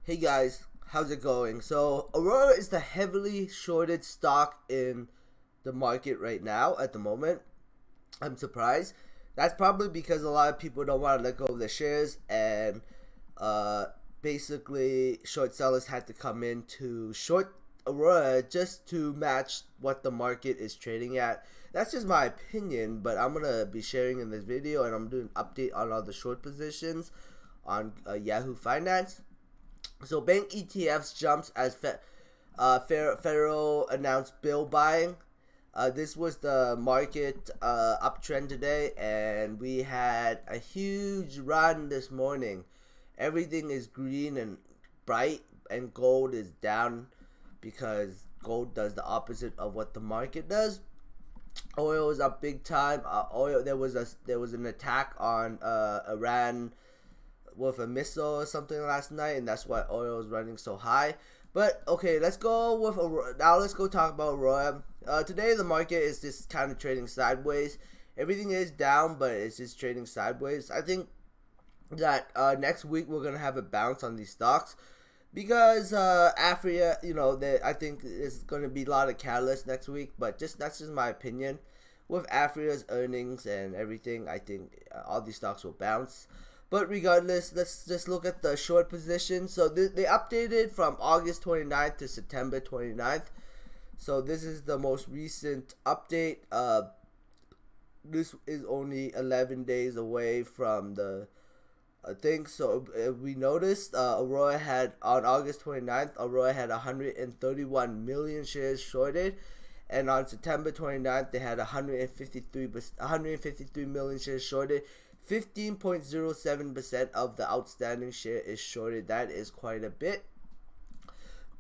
Hey guys, how's it going? So, Aurora is the heavily shorted stock in the market right now at the moment. I'm surprised. That's probably because a lot of people don't want to let go of their shares, and uh, basically, short sellers had to come in to short Aurora just to match what the market is trading at. That's just my opinion, but I'm gonna be sharing in this video, and I'm doing an update on all the short positions on Yahoo Finance. So bank ETFs jumps as Federal announced bill buying. This was the market uptrend today, and we had a huge run this morning. Everything is green and bright, and gold is down because gold does the opposite of what the market does. Oil is up big time. Oil there was an attack on Iran with a missile or something last night, and that's why oil is running so high. But okay, let's go with now. Let's go talk about Aurora. Today the market is just kind of trading sideways. Everything is down, but it's just trading sideways. I think that next week we're gonna have a bounce on these stocks because Africa, I think there's gonna be a lot of catalysts next week. But that's just my opinion. With Africa's earnings and everything, I think all these stocks will bounce. But regardless, let's just look at the short position. So they updated from August 29th to September 29th. So this is the most recent update. This is only 11 days away from the thing. So we noticed Aurora had, on August 29th, Aurora had 131 million shares shorted. And on September 29th, they had 153 million shares shorted. 15.07% of the outstanding share is shorted. That is quite a bit.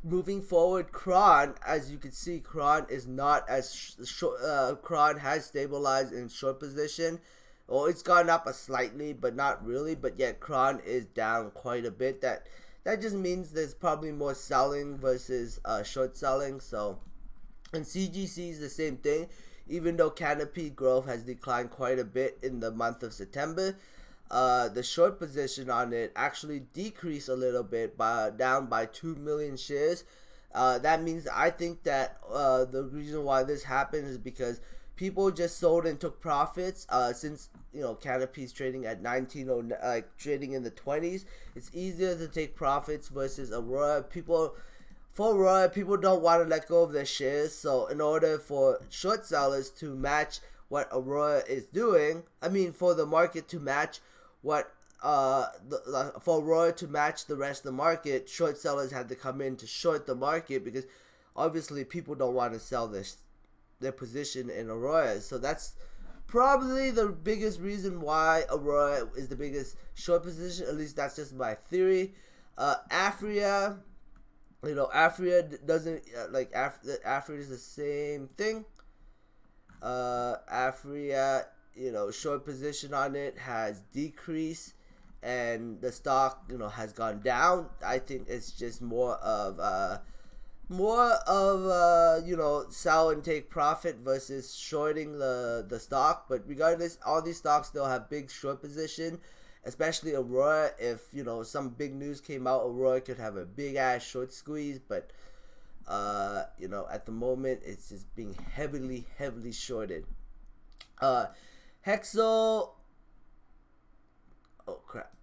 Moving forward, Kron, as you can see, Kron is not as short. Kron has stabilized in short position. Well, it's gone up slightly, but not really. But yet, Kron is down quite a bit. That just means there's probably more selling versus short selling. So, and CGC is the same thing. Even though Canopy growth has declined quite a bit in the month of September, the short position on it actually decreased a little bit, down by 2 million shares. That means I think that the reason why this happened is because people just sold and took profits. Since Canopy's trading at 19, like trading in the 20s, it's easier to take profits versus Aurora. For Aurora, people don't want to let go of their shares, so in order for short sellers to match what Aurora is doing, for the market to match what, for Aurora to match the rest of the market, short sellers had to come in to short the market because obviously people don't want to sell their position in Aurora. So that's probably the biggest reason why Aurora is the biggest short position. At least that's just my theory. Africa. Africa doesn't Africa is the same thing. Africa, short position on it has decreased, and the stock, has gone down. I think it's just more of sell and take profit versus shorting the stock. But regardless, all these stocks still have big short position. Especially Aurora, if some big news came out, Aurora could have a big ass short squeeze. But at the moment, it's just being heavily shorted. Hexo, oh crap,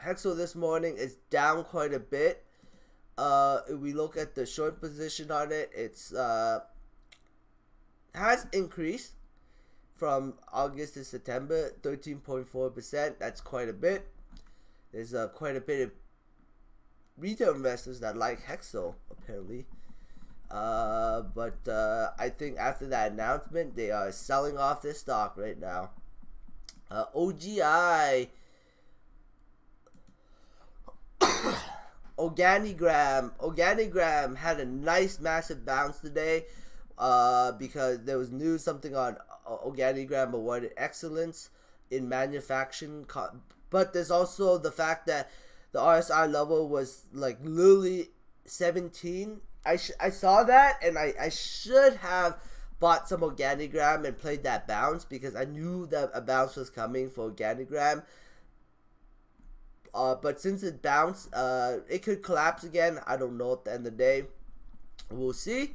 Hexo this morning is down quite a bit. If we look at the short position on it, it's has increased from August to September, 13.4%. That's quite a bit. There's quite a bit of retail investors that like Hexo, apparently. But I think after that announcement, they are selling off this stock right now. OGI, Organigram had a nice massive bounce today. Because there was news something on Organigram awarded excellence in manufacturing, but there's also the fact that the RSI level was like literally 17. I saw that, and I should have bought some Organigram and played that bounce because I knew that a bounce was coming for Organigram. But since it bounced, it could collapse again. I don't know at the end of the day. We'll see.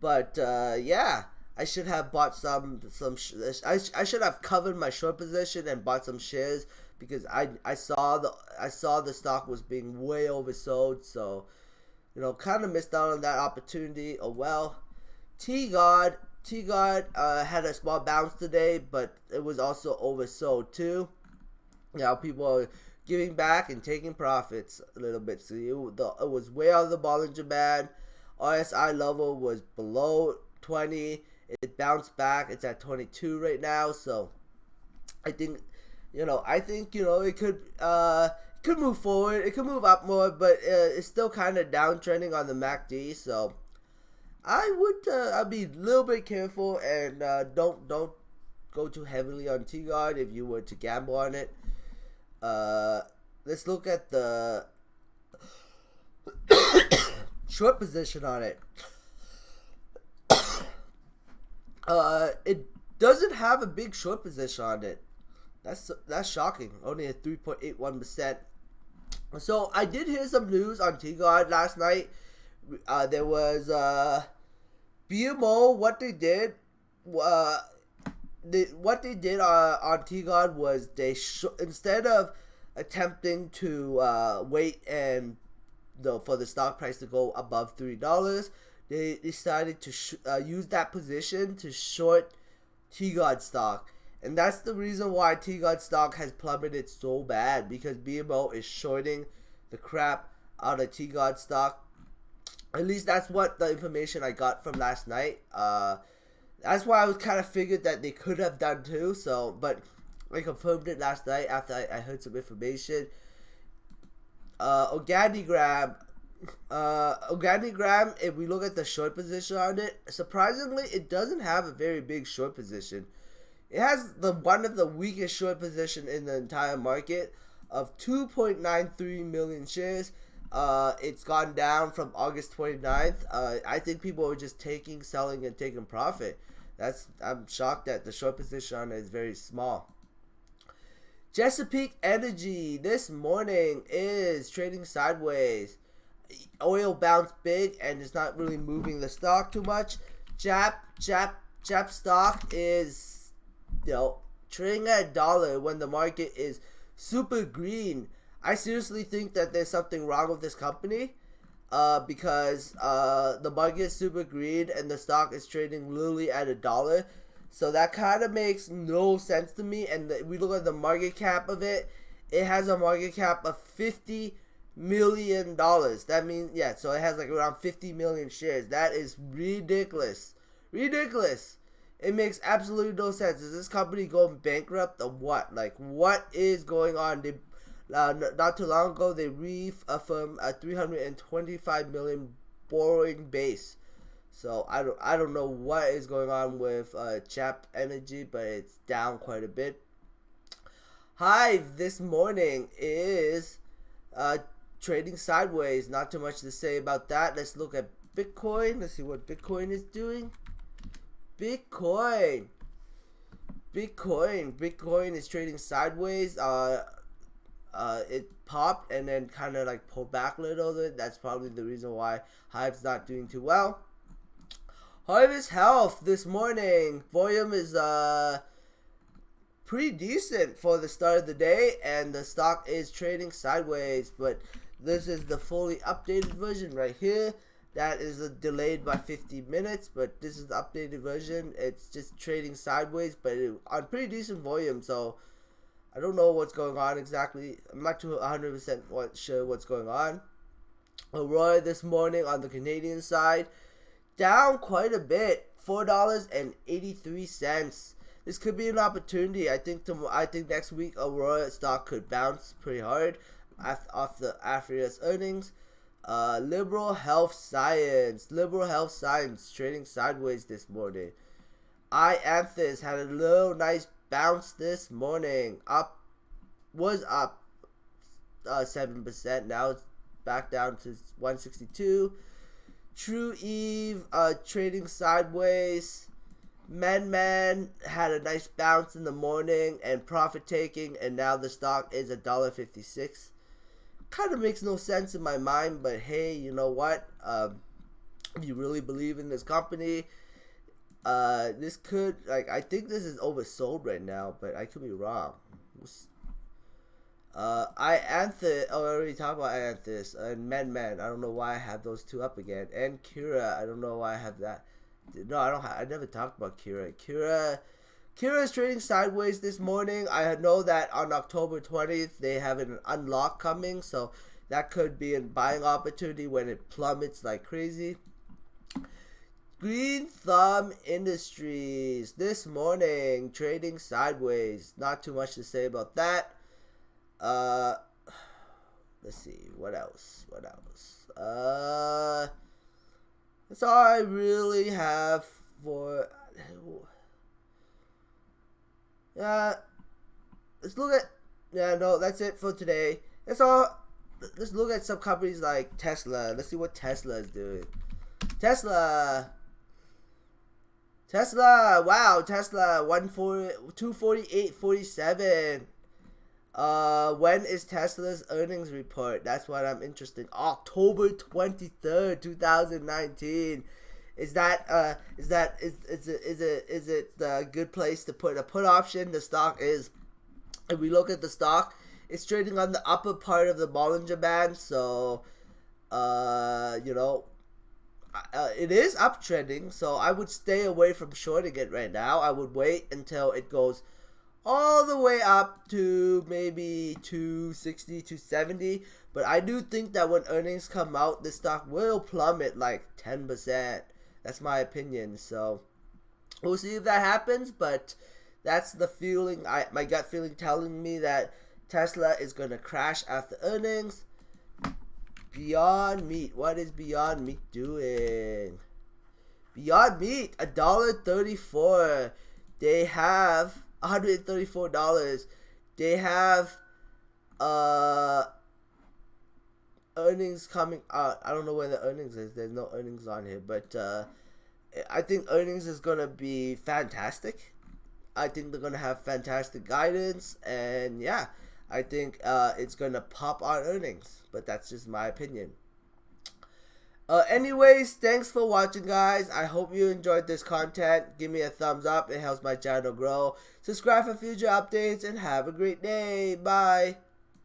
But yeah, I should have bought I should have covered my short position and bought some shares, because I saw the stock was being way oversold. So, kind of missed out on that opportunity. Oh well. T-God had a small bounce today, but it was also oversold too. People are giving back and taking profits a little bit. So it was way out of the Bollinger Band. RSI level was below 20. It bounced back. It's at 22 right now. So I think it could move forward. It could move up more, but it's still kind of downtrending on the MACD. So I'd be a little bit careful and don't go too heavily on T-God if you were to gamble on it. Let's look at the short position on it. It doesn't have a big short position on it. That's shocking. Only a 3.81%. So I did hear some news on T-God last night. There was BMO. What they did on T-God was instead of attempting to wait and for the stock price to go above $3, they decided to use that position to short T-God stock. And that's the reason why T-God stock has plummeted so bad, because BMO is shorting the crap out of T-God stock. At least that's what the information I got from last night. That's why I was kind of figured that they could have done too. So, but I confirmed it last night after I heard some information. Organigram, if we look at the short position on it, surprisingly, it doesn't have a very big short position. It has one of the weakest short position in the entire market of 2.93 million shares. It's gone down from August 29th. I think people are just selling and taking profit. I'm shocked that the short position on it is very small. Chesapeake Energy this morning is trading sideways. Oil bounced big and it's not really moving the stock too much. Jap stock is trading at $1 when the market is super green. I seriously think that there's something wrong with this company, because the market is super green and the stock is trading literally at $1. So that kind of makes no sense to me. And we look at the market cap of it. It has a market cap of $50 million. That means, so it has like around 50 million shares. That is ridiculous. Ridiculous. It makes absolutely no sense. Is this company going bankrupt or what? Like, what is going on? They not too long ago, they reaffirmed a 325 million borrowing base. So I don't know what is going on with Chap Energy, but it's down quite a bit. Hive this morning is trading sideways. Not too much to say about that. Let's look at Bitcoin. Let's see what Bitcoin is doing. Bitcoin is trading sideways. It popped and then kind of like pulled back a little bit. That's probably the reason why Hive's not doing too well. Harvest Health this morning, volume is pretty decent for the start of the day, and the stock is trading sideways. But this is the fully updated version right here. That is delayed by 50 minutes, but this is the updated version. It's just trading sideways, but on pretty decent volume. So I don't know what's going on exactly. I'm not too 100% sure what's going on. Aurora this morning on the Canadian side, down quite a bit, $4.83. This could be an opportunity. I think next week Aurora stock could bounce pretty hard after its earnings. Liberal Health Science trading sideways this morning. Ianthus had a little nice bounce this morning. Was up 7%. Now it's back down to 162. True Eve trading sideways. Man had a nice bounce in the morning and profit taking, and now the stock is $1.56. kind of makes no sense in my mind, but hey, you know what? If you really believe in this company, this could, like, I think this is oversold right now, but I could be wrong. I already talked about Ianthus and Men. I don't know why I have those two up again. And Kira, I don't know why I have that. No, I never talked about Kira. Kira is trading sideways this morning. I know that on October 20th they have an unlock coming, so that could be a buying opportunity when it plummets like crazy. Green Thumb Industries this morning trading sideways. Not too much to say about that. Let's see, what else? That's all I really have for. Let's look at. Yeah, no, that's it for today. That's all. Let's look at some companies like Tesla. Let's see what Tesla is doing. Tesla. Wow, Tesla 248.47. When is Tesla's earnings report? That's what I'm interested in. October 23rd, 2019. Is it a good place to put a put option? The stock is, if we look at the stock, it's trading on the upper part of the Bollinger Band, so you know, it is uptrending, so I would stay away from shorting it right now. I would wait until it goes all the way up to maybe 260, 270. But I do think that when earnings come out, this stock will plummet like 10%. That's my opinion. So we'll see if that happens. But that's the feeling. My gut feeling telling me that Tesla is going to crash after earnings. Beyond Meat. What is Beyond Meat doing? Beyond Meat, $1.34. They have $134. They have earnings coming out. I don't know when the earnings is. There's no earnings on here, but I think earnings is gonna be fantastic. I think they're gonna have fantastic guidance, and yeah, I think it's gonna pop on earnings. But that's just my opinion. Anyways, thanks for watching, guys. I hope you enjoyed this content. Give me a thumbs up. It helps my channel grow. Subscribe for future updates, and have a great day. Bye.